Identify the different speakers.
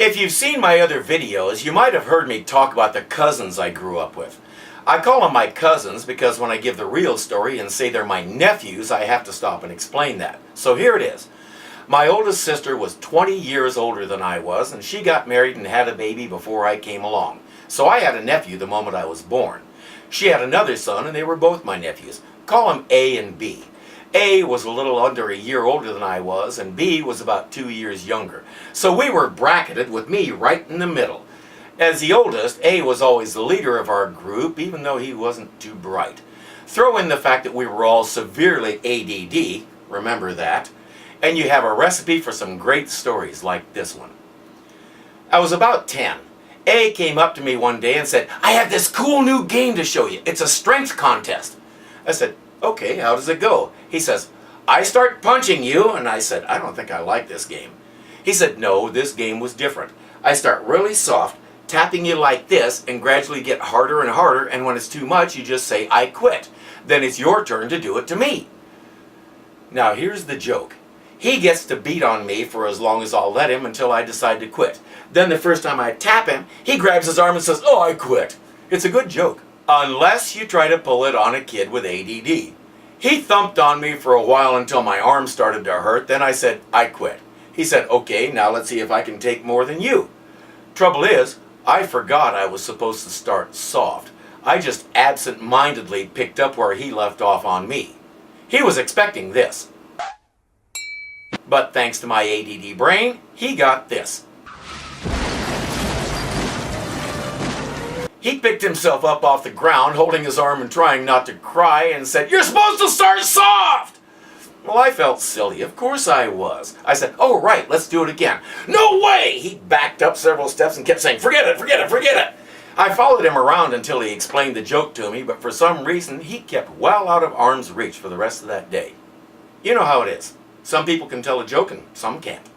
Speaker 1: If you've seen my other videos, you might have heard me talk about the cousins I grew up with. I call them my cousins because when I give the real story and say they're my nephews, I have to stop and explain that. So here it is. My oldest sister was 20 years older than I was, and she got married and had a baby before I came along. So I had a nephew the moment I was born. She had another son, and they were both my nephews. Call them A and B. A was a little under a year older than I was, and B was about 2 years younger. So we were bracketed with me right in the middle. As the oldest, A was always the leader of our group, even though he wasn't too bright. Throw in the fact that we were all severely ADD, remember that, and you have a recipe for some great stories like this one. I was about 10. A came up to me one day and said, "I have this cool new game to show you. It's a strength contest." I said, "Okay, how does it go?" He says, "I start punching you," and I said, "I don't think I like this game." He said, "No, this game was different. I start really soft, tapping you like this, and gradually get harder and harder, and when it's too much, you just say, 'I quit.' Then it's your turn to do it to me." Now here's the joke. He gets to beat on me for as long as I'll let him until I decide to quit. Then the first time I tap him, he grabs his arm and says, "Oh, I quit." It's a good joke. Unless you try to pull it on a kid with ADD. He thumped on me for a while until my arm started to hurt. Then I said, "I quit." He said, "Okay, now let's see if I can take more than you." Trouble is, I forgot I was supposed to start soft. I just absent-mindedly picked up where he left off on me. He was expecting this. But thanks to my ADD brain, he got this. He picked himself up off the ground, holding his arm and trying not to cry, and said, "You're supposed to start soft!" Well, I felt silly. Of course I was. I said, "Oh, right, let's do it again." "No way!" He backed up several steps and kept saying, "Forget it, forget it, forget it." I followed him around until he explained the joke to me, but for some reason, he kept well out of arm's reach for the rest of that day. You know how it is. Some people can tell a joke and some can't.